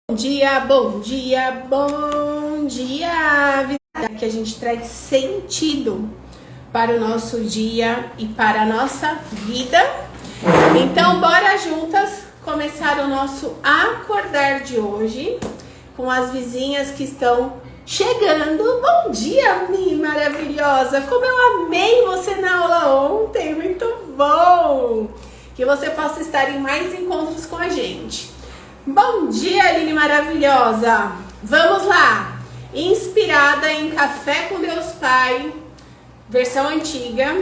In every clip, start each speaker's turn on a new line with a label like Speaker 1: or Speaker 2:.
Speaker 1: Bom dia, bom dia, bom dia! Que a gente traz sentido para o nosso dia e para a nossa vida. Então, bora juntas começar o nosso acordar de hoje com as vizinhas que estão chegando. Bom dia, Mi maravilhosa! Como eu amei você na aula ontem, muito bom! Que você possa estar em mais encontros com a gente. Bom dia, Aline maravilhosa! Vamos lá! Inspirada em Café com Deus Pai, versão antiga,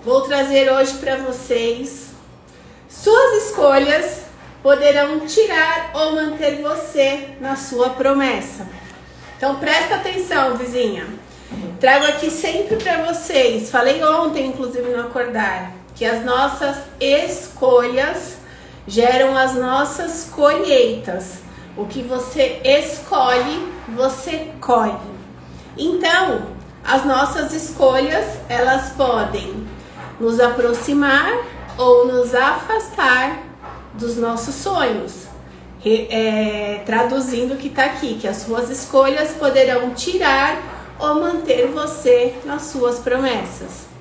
Speaker 1: vou trazer hoje para vocês: suas escolhas poderão tirar ou manter você na sua promessa. Então presta atenção, vizinha. Trago aqui sempre para vocês, falei ontem inclusive no acordar, que as nossas escolhas geram as nossas colheitas. O que você escolhe, você colhe. Então, as nossas escolhas, elas podem nos aproximar ou nos afastar dos nossos sonhos. Traduzindo o que está aqui, que as suas escolhas poderão tirar ou manter você nas suas promessas.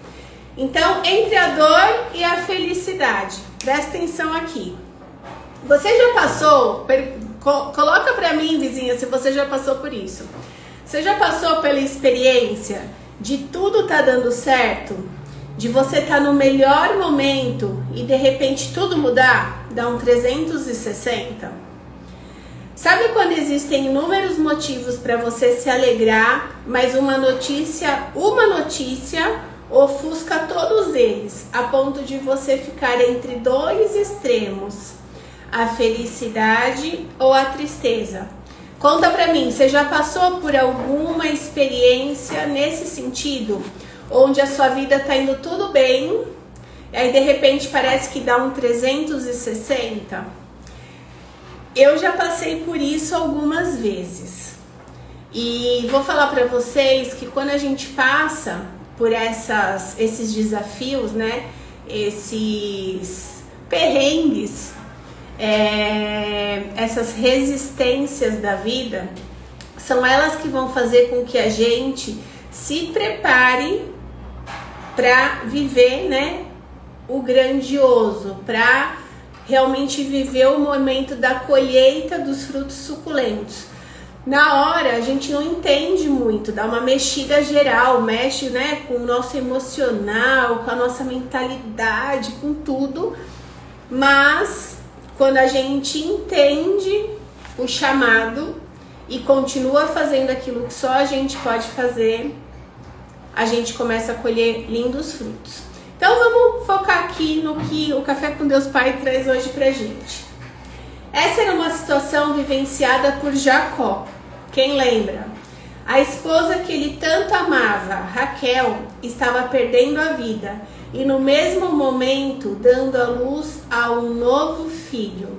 Speaker 1: Então, entre a dor e a felicidade, presta atenção aqui. Você já passou, coloca pra mim, vizinha, se você já passou por isso. Você já passou pela experiência de tudo tá dando certo? De você tá no melhor momento e de repente tudo mudar? Dá um 360? Sabe quando existem inúmeros motivos para você se alegrar, mas uma notícia ofusca todos eles, a ponto de você ficar entre dois extremos, a felicidade ou a tristeza? Conta pra mim, você já passou por alguma experiência nesse sentido? Onde a sua vida tá indo tudo bem, e aí de repente parece que dá um 360? Eu já passei por isso algumas vezes. E vou falar pra vocês que quando a gente passa por esses desafios, né? Esses perrengues, essas resistências da vida, são elas que vão fazer com que a gente se prepare para viver, né? O grandioso, para realmente viver o momento da colheita dos frutos suculentos. Na hora a gente não entende muito, dá uma mexida geral, mexe, né, com o nosso emocional, com a nossa mentalidade, com tudo. Mas quando a gente entende o chamado e continua fazendo aquilo que só a gente pode fazer, a gente começa a colher lindos frutos. Então vamos focar aqui no que o Café com Deus Pai traz hoje pra gente. Essa era uma situação vivenciada por Jacó. Quem lembra? A esposa que ele tanto amava, Raquel, estava perdendo a vida e no mesmo momento dando à luz a um novo filho.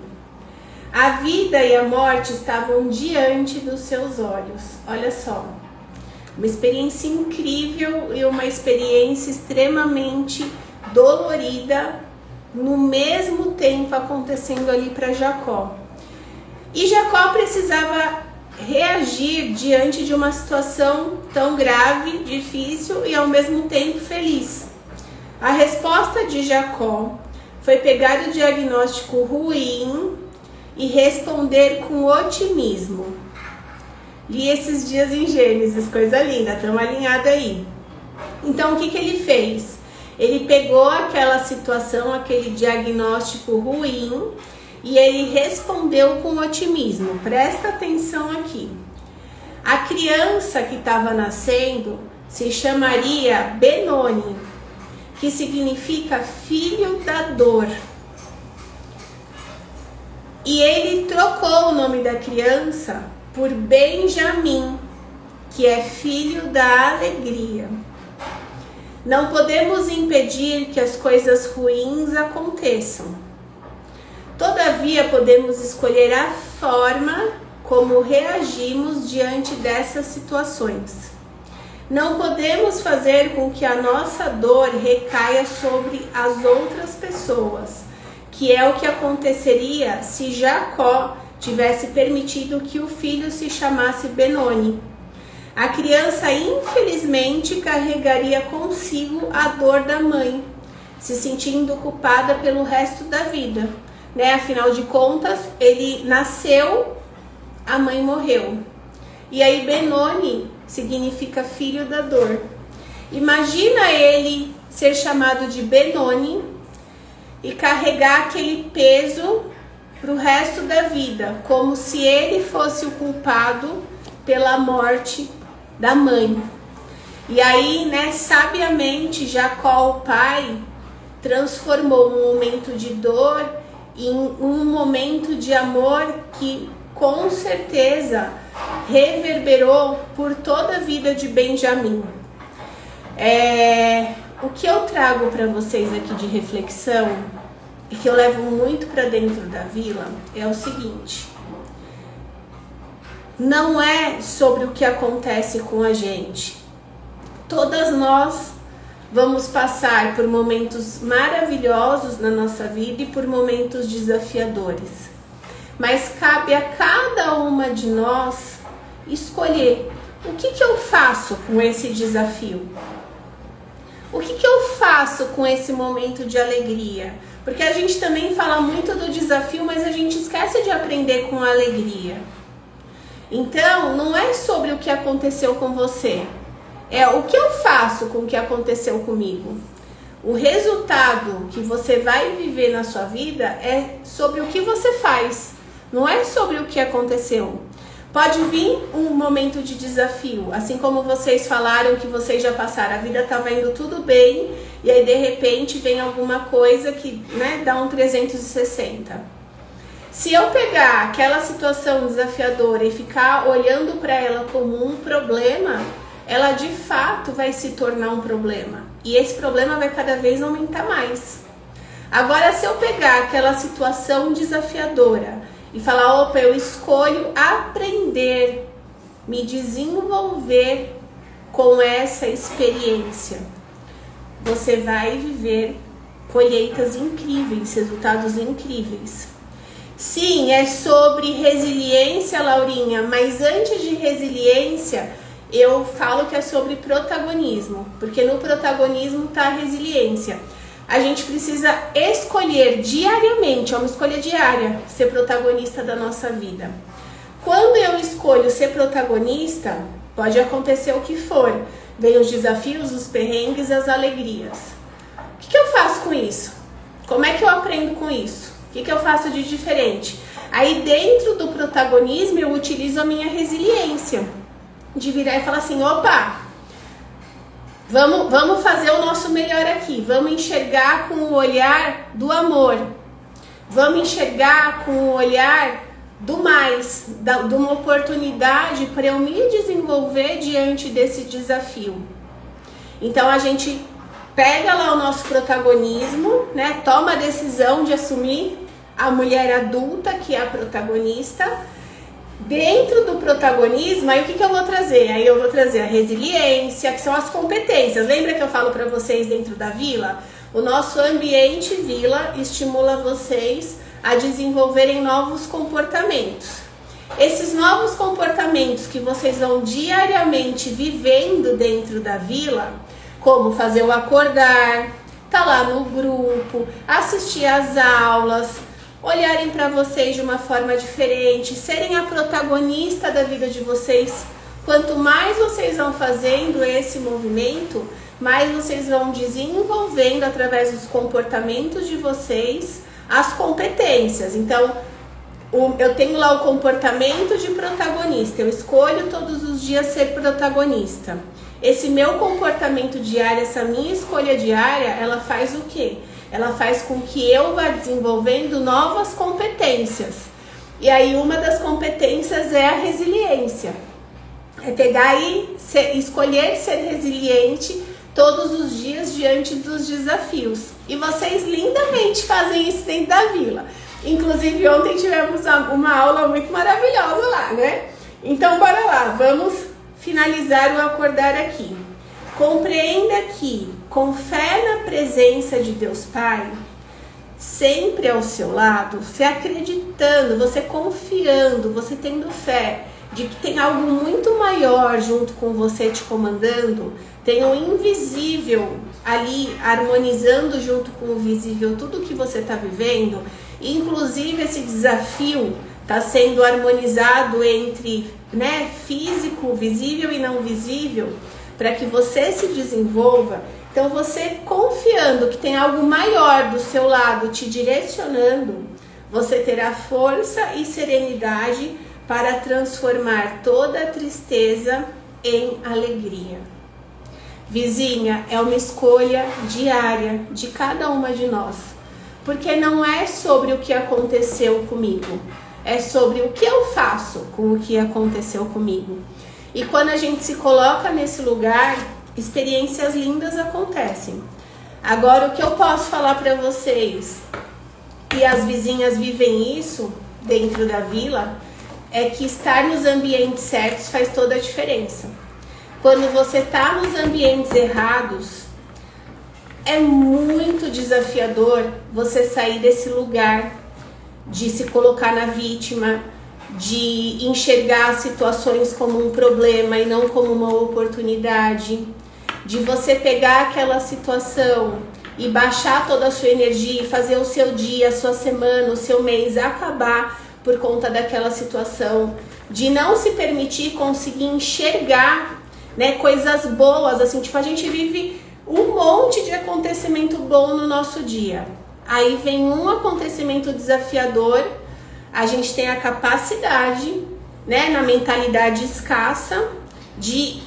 Speaker 1: A vida e a morte estavam diante dos seus olhos. Olha só, uma experiência incrível e uma experiência extremamente dolorida no mesmo tempo acontecendo ali para Jacó. E Jacó precisava reagir diante de uma situação tão grave, difícil e ao mesmo tempo feliz. A resposta de Jacó foi pegar o diagnóstico ruim e responder com otimismo. Li esses dias em Gênesis, coisa linda, estamos alinhados aí. Então o que ele fez? Ele pegou aquela situação, aquele diagnóstico ruim e ele respondeu com otimismo. Presta atenção aqui. A criança que estava nascendo se chamaria Benoni, que significa filho da dor. E ele trocou o nome da criança por Benjamim, que é filho da alegria. Não podemos impedir que as coisas ruins aconteçam. Todavia, podemos escolher a forma como reagimos diante dessas situações. Não podemos fazer com que a nossa dor recaia sobre as outras pessoas, que é o que aconteceria se Jacó tivesse permitido que o filho se chamasse Benoni. A criança, infelizmente, carregaria consigo a dor da mãe, se sentindo culpada pelo resto da vida, né? Afinal de contas, ele nasceu, a mãe morreu. E aí Benoni significa filho da dor. Imagina ele ser chamado de Benoni e carregar aquele peso para o resto da vida, como se ele fosse o culpado pela morte da mãe. E aí, né, sabiamente, Jacó, o pai, transformou um momento de dor em um momento de amor que com certeza reverberou por toda a vida de Benjamim. O que eu trago para vocês aqui de reflexão e que eu levo muito para dentro da vila é o seguinte: não é sobre o que acontece com a gente. Todas nós vamos passar por momentos maravilhosos na nossa vida e por momentos desafiadores. Mas cabe a cada uma de nós escolher o que eu faço com esse desafio. O que eu faço com esse momento de alegria? Porque a gente também fala muito do desafio, mas a gente esquece de aprender com a alegria. Então, não é sobre o que aconteceu com você. É o que eu faço com o que aconteceu comigo. O resultado que você vai viver na sua vida é sobre o que você faz. Não é sobre o que aconteceu. Pode vir um momento de desafio, assim como vocês falaram que vocês já passaram, a vida estava indo tudo bem e aí de repente vem alguma coisa que, né, dá um 360. Se eu pegar aquela situação desafiadora e ficar olhando para ela como um problema, ela de fato vai se tornar um problema e esse problema vai cada vez aumentar mais. Agora, se eu pegar aquela situação desafiadora e falar, opa, eu escolho aprender, me desenvolver com essa experiência, você vai viver colheitas incríveis, resultados incríveis. Sim, é sobre resiliência, Laurinha, mas antes de resiliência, eu falo que é sobre protagonismo, porque no protagonismo está a resiliência. A gente precisa escolher diariamente, é uma escolha diária, ser protagonista da nossa vida. Quando eu escolho ser protagonista, pode acontecer o que for. Vem os desafios, os perrengues, as alegrias. O que eu faço com isso? Como é que eu aprendo com isso? O que eu faço de diferente? Aí dentro do protagonismo eu utilizo a minha resiliência. De virar e falar assim, opa, vamos fazer o nosso melhor aqui. Vamos enxergar com o olhar do amor. Vamos enxergar com o olhar do mais, de uma oportunidade para eu me desenvolver diante desse desafio. Então a gente pega lá o nosso protagonismo, né? Toma a decisão de assumir a mulher adulta que é a protagonista. Dentro do protagonismo, aí o que eu vou trazer? Aí eu vou trazer a resiliência, que são as competências. Lembra que eu falo para vocês dentro da vila? O nosso ambiente vila estimula vocês a desenvolverem novos comportamentos. Esses novos comportamentos que vocês vão diariamente vivendo dentro da vila, como fazer o acordar, tá lá no grupo, assistir às aulas, olharem para vocês de uma forma diferente, serem a protagonista da vida de vocês. Quanto mais vocês vão fazendo esse movimento, mais vocês vão desenvolvendo através dos comportamentos de vocês as competências. Então, eu tenho lá o comportamento de protagonista, eu escolho todos os dias ser protagonista. Esse meu comportamento diário, essa minha escolha diária, ela faz o quê? Ela faz com que eu vá desenvolvendo novas competências. E aí uma das competências é a resiliência. É pegar e escolher ser resiliente todos os dias diante dos desafios. E vocês lindamente fazem isso dentro da vila. Inclusive ontem tivemos uma aula muito maravilhosa lá, né? Então bora lá, vamos finalizar o acordar aqui. Compreenda que, com fé na presença de Deus Pai, sempre ao seu lado, você acreditando, você confiando, você tendo fé de que tem algo muito maior junto com você te comandando, tem o invisível ali harmonizando junto com o visível tudo que você está vivendo, inclusive esse desafio está sendo harmonizado entre, né, físico, visível e não visível, para que você se desenvolva. Então você confiando que tem algo maior do seu lado te direcionando, você terá força e serenidade para transformar toda a tristeza em alegria. Vizinha, é uma escolha diária de cada uma de nós, porque não é sobre o que aconteceu comigo, é sobre o que eu faço com o que aconteceu comigo. E quando a gente se coloca nesse lugar, experiências lindas acontecem. Agora, o que eu posso falar para vocês, e as vizinhas vivem isso dentro da vila, é que estar nos ambientes certos faz toda a diferença. Quando você está nos ambientes errados, é muito desafiador você sair desse lugar de se colocar na vítima, de enxergar situações como um problema e não como uma oportunidade, de você pegar aquela situação e baixar toda a sua energia e fazer o seu dia, a sua semana, o seu mês acabar por conta daquela situação, de não se permitir conseguir enxergar, né, coisas boas, assim, tipo, a gente vive um monte de acontecimento bom no nosso dia. Aí vem um acontecimento desafiador, a gente tem a capacidade, né, na mentalidade escassa, de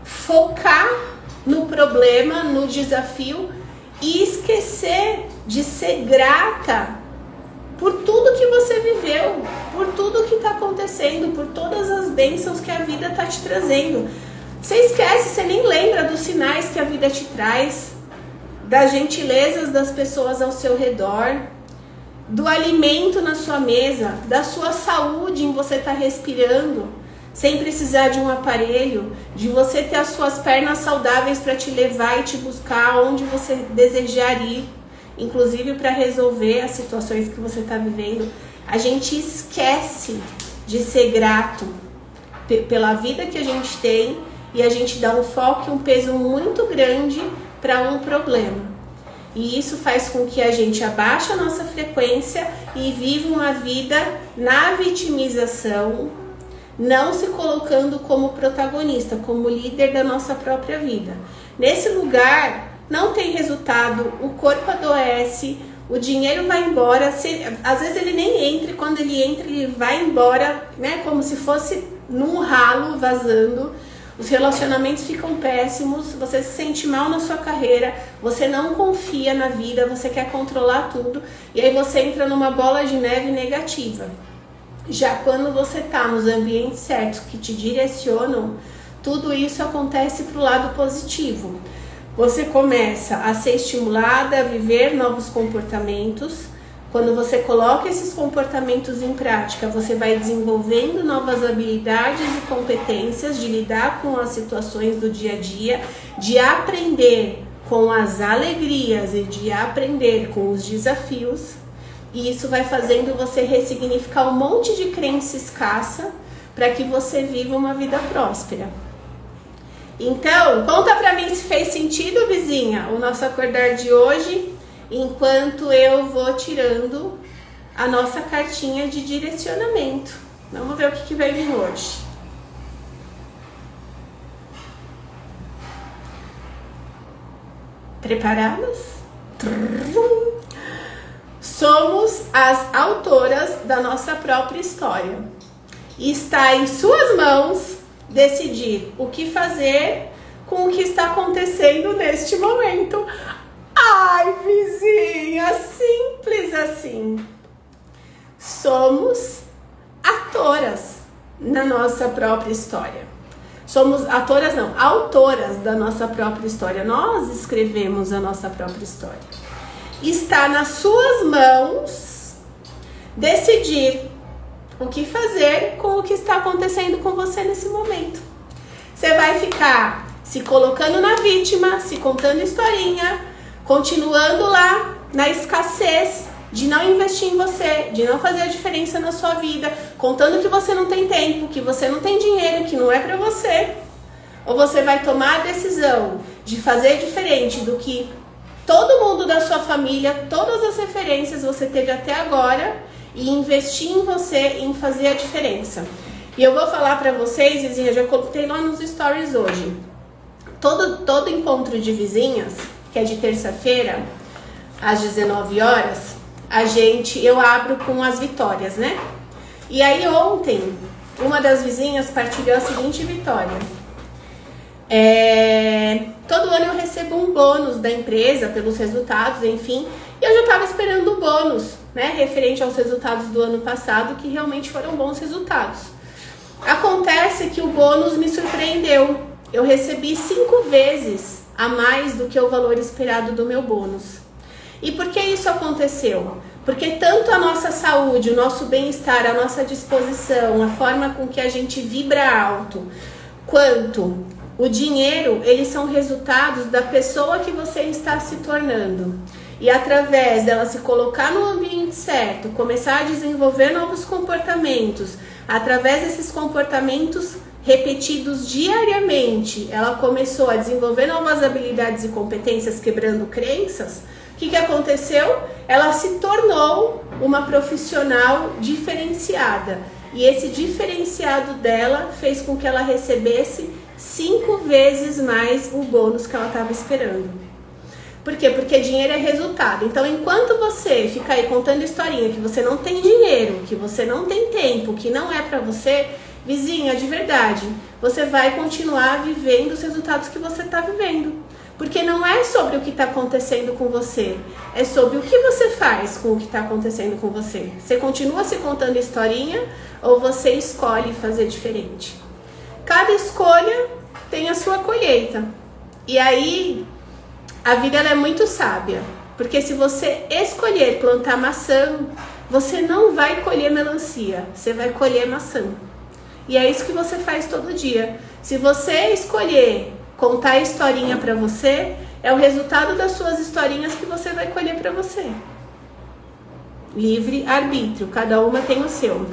Speaker 1: focar no problema, no desafio e esquecer de ser grata por tudo que você viveu, por tudo que está acontecendo, por todas as bênçãos que a vida está te trazendo. Você esquece, você nem lembra dos sinais que a vida te traz, das gentilezas das pessoas ao seu redor, do alimento na sua mesa, da sua saúde em você estar respirando, sem precisar de um aparelho, de você ter as suas pernas saudáveis para te levar e te buscar onde você desejar ir, inclusive para resolver as situações que você está vivendo. A gente esquece de ser grato pela vida que a gente tem e a gente dá um foco e um peso muito grande para um problema. E isso faz com que a gente abaixe a nossa frequência e viva uma vida na vitimização, não se colocando como protagonista, como líder da nossa própria vida. Nesse lugar não tem resultado, o corpo adoece, o dinheiro vai embora, às vezes ele nem entra, e quando ele entra ele vai embora, né, como se fosse num ralo vazando. Os relacionamentos ficam péssimos, você se sente mal na sua carreira, você não confia na vida, você quer controlar tudo, e aí você entra numa bola de neve negativa. Já quando você está nos ambientes certos que te direcionam, tudo isso acontece para o lado positivo. Você começa a ser estimulada a viver novos comportamentos. Quando você coloca esses comportamentos em prática, você vai desenvolvendo novas habilidades e competências de lidar com as situações do dia a dia, de aprender com as alegrias e de aprender com os desafios. E isso vai fazendo você ressignificar um monte de crença escassa para que você viva uma vida próspera. Então, conta pra mim se fez sentido, vizinha, o nosso acordar de hoje, enquanto eu vou tirando a nossa cartinha de direcionamento. Vamos ver o que vai vir hoje. Preparadas? Somos as autoras da nossa própria história. E está em suas mãos decidir o que fazer com o que está acontecendo neste momento. Ai, vizinha, simples assim. Somos atoras na nossa própria história. Somos atoras, não, autoras da nossa própria história. Nós escrevemos a nossa própria história. Está nas suas mãos decidir o que fazer com o que está acontecendo com você nesse momento. Você vai ficar se colocando na vítima, se contando historinha, continuando lá na escassez, de não investir em você, de não fazer a diferença na sua vida, contando que você não tem tempo, que você não tem dinheiro, que não é pra você? Ou você vai tomar a decisão de fazer diferente do que todo mundo da sua família, todas as referências você teve até agora e investir em você, em fazer a diferença? E eu vou falar pra vocês, vizinha, já contei lá nos stories hoje. Todo encontro de vizinhas, que é de terça-feira, às 19 horas, eu abro com as vitórias, né? E aí ontem, uma das vizinhas partilhou a seguinte vitória. Todo ano eu recebo um bônus da empresa pelos resultados, enfim, e eu já estava esperando o bônus, né, referente aos resultados do ano passado, que realmente foram bons resultados. Acontece que o bônus me surpreendeu. Eu recebi 5 vezes a mais do que o valor esperado do meu bônus. E por que isso aconteceu? Porque tanto a nossa saúde, o nosso bem-estar, a nossa disposição, a forma com que a gente vibra alto, quanto o dinheiro, eles são resultados da pessoa que você está se tornando. E através dela se colocar no ambiente certo, começar a desenvolver novos comportamentos, através desses comportamentos repetidos diariamente, ela começou a desenvolver novas habilidades e competências, quebrando crenças. O que aconteceu? Ela se tornou uma profissional diferenciada. E esse diferenciado dela fez com que ela recebesse 5 vezes mais o bônus que ela estava esperando. Por quê? Porque dinheiro é resultado. Então, enquanto você fica aí contando historinha que você não tem dinheiro, que você não tem tempo, que não é pra você, vizinha, de verdade, você vai continuar vivendo os resultados que você tá vivendo. Porque não é sobre o que tá acontecendo com você, é sobre o que você faz com o que tá acontecendo com você. Você continua se contando historinha ou você escolhe fazer diferente? Cada escolha tem a sua colheita. E aí, a vida ela é muito sábia. Porque se você escolher plantar maçã, você não vai colher melancia, você vai colher maçã. E é isso que você faz todo dia. Se você escolher contar historinha pra você, é o resultado das suas historinhas que você vai colher pra você. Livre arbítrio, cada uma tem o seu.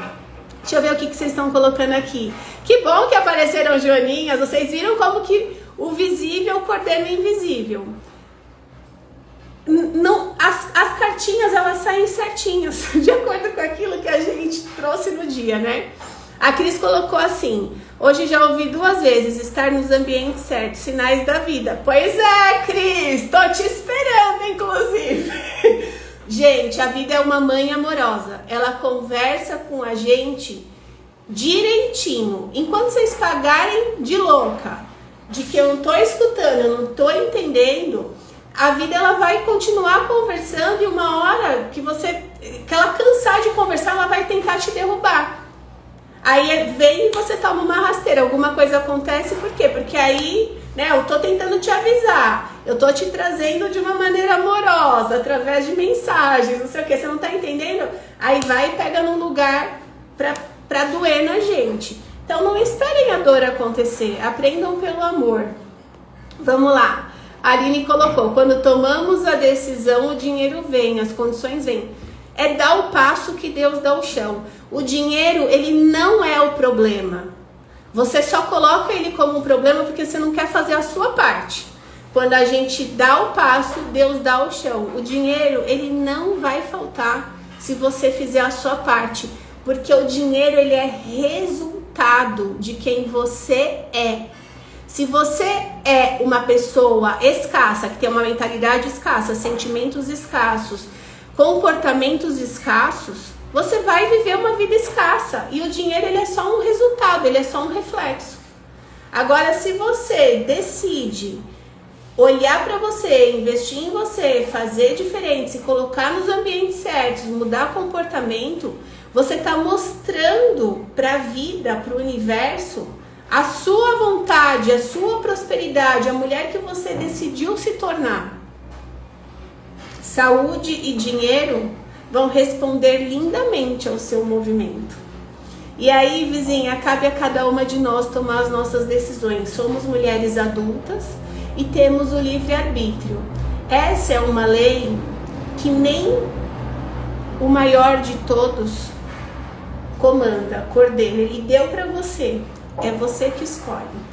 Speaker 1: Deixa eu ver o que vocês estão colocando aqui. Que bom que apareceram joaninhas. Vocês viram como que o visível coordena o invisível. Não, as cartinhas elas saem certinhas, de acordo com aquilo que a gente trouxe no dia, né? A Cris colocou assim: hoje já ouvi 2 vezes, estar nos ambientes certos, sinais da vida. Pois é, Cris, tô te esperando, inclusive. Gente, a vida é uma mãe amorosa. Ela conversa com a gente direitinho. Enquanto vocês pagarem de louca, de que eu não tô escutando, eu não tô entendendo, a vida ela vai continuar conversando e uma hora que ela cansar de conversar, ela vai tentar te derrubar. Aí vem e você toma uma rasteira, alguma coisa acontece, por quê? Porque aí, né, eu tô tentando te avisar, eu tô te trazendo de uma maneira amorosa, através de mensagens, não sei o que, você não tá entendendo? Aí vai e pega num lugar pra doer na gente. Então não esperem a dor acontecer, aprendam pelo amor. Vamos lá. A Aline colocou: quando tomamos a decisão, o dinheiro vem, as condições vêm. É dar o passo que Deus dá o chão. O dinheiro, ele não é o problema. Você só coloca ele como um problema porque você não quer fazer a sua parte. Quando a gente dá o passo, Deus dá o chão. O dinheiro, ele não vai faltar se você fizer a sua parte. Porque o dinheiro, ele é resultado de quem você é. Se você é uma pessoa escassa, que tem uma mentalidade escassa, sentimentos escassos, comportamentos escassos, você vai viver uma vida escassa. E o dinheiro, ele é só um resultado, ele é só um reflexo. Agora, se você decide olhar para você, investir em você, fazer diferente, se colocar nos ambientes certos, mudar comportamento, você está mostrando para a vida, para o universo, a sua vontade, a sua prosperidade, a mulher que você decidiu se tornar. Saúde e dinheiro vão responder lindamente ao seu movimento. E aí, vizinha, cabe a cada uma de nós tomar as nossas decisões. Somos mulheres adultas e temos o livre-arbítrio. Essa é uma lei que nem o maior de todos comanda, coordena, ele deu para você, é você que escolhe.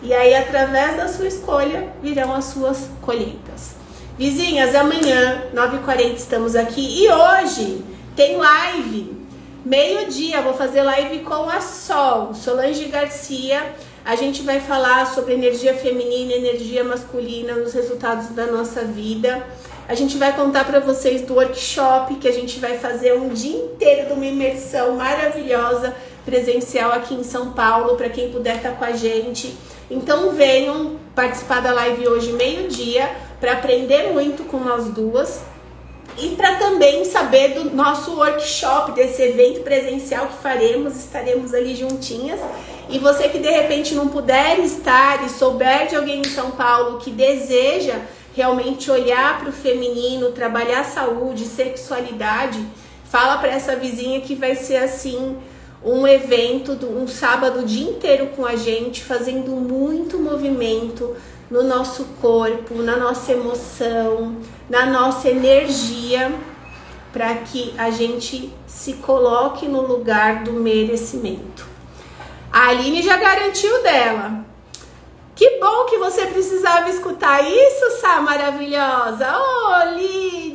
Speaker 1: E aí, através da sua escolha, virão as suas colheitas. Vizinhas, amanhã, 9h40, estamos aqui. E hoje tem live, meio-dia, vou fazer live com a Sol, Solange Garcia. A gente vai falar sobre energia feminina e energia masculina nos resultados da nossa vida. A gente vai contar para vocês do workshop que a gente vai fazer um dia inteiro de uma imersão maravilhosa presencial aqui em São Paulo, para quem puder estar com a gente. Então venham participar da live hoje meio-dia para aprender muito com nós duas e para também saber do nosso workshop, desse evento presencial que faremos, estaremos ali juntinhas. E você que de repente não puder estar e souber de alguém em São Paulo que deseja realmente olhar para o feminino, trabalhar saúde, sexualidade, fala para essa vizinha que vai ser assim um evento, um sábado o dia inteiro com a gente, fazendo muito movimento no nosso corpo, na nossa emoção, na nossa energia, para que a gente se coloque no lugar do merecimento. A Aline já garantiu dela. Que bom que você precisava escutar isso, Sá maravilhosa. Oh, Liz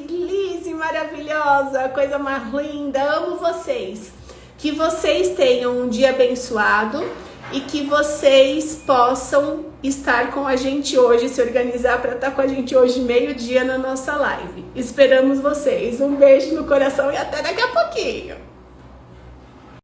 Speaker 1: maravilhosa, coisa mais linda, amo vocês. Que vocês tenham um dia abençoado e que vocês possam estar com a gente hoje, se organizar para estar com a gente hoje meio-dia na nossa live. Esperamos vocês. Um beijo no coração e até daqui a pouquinho.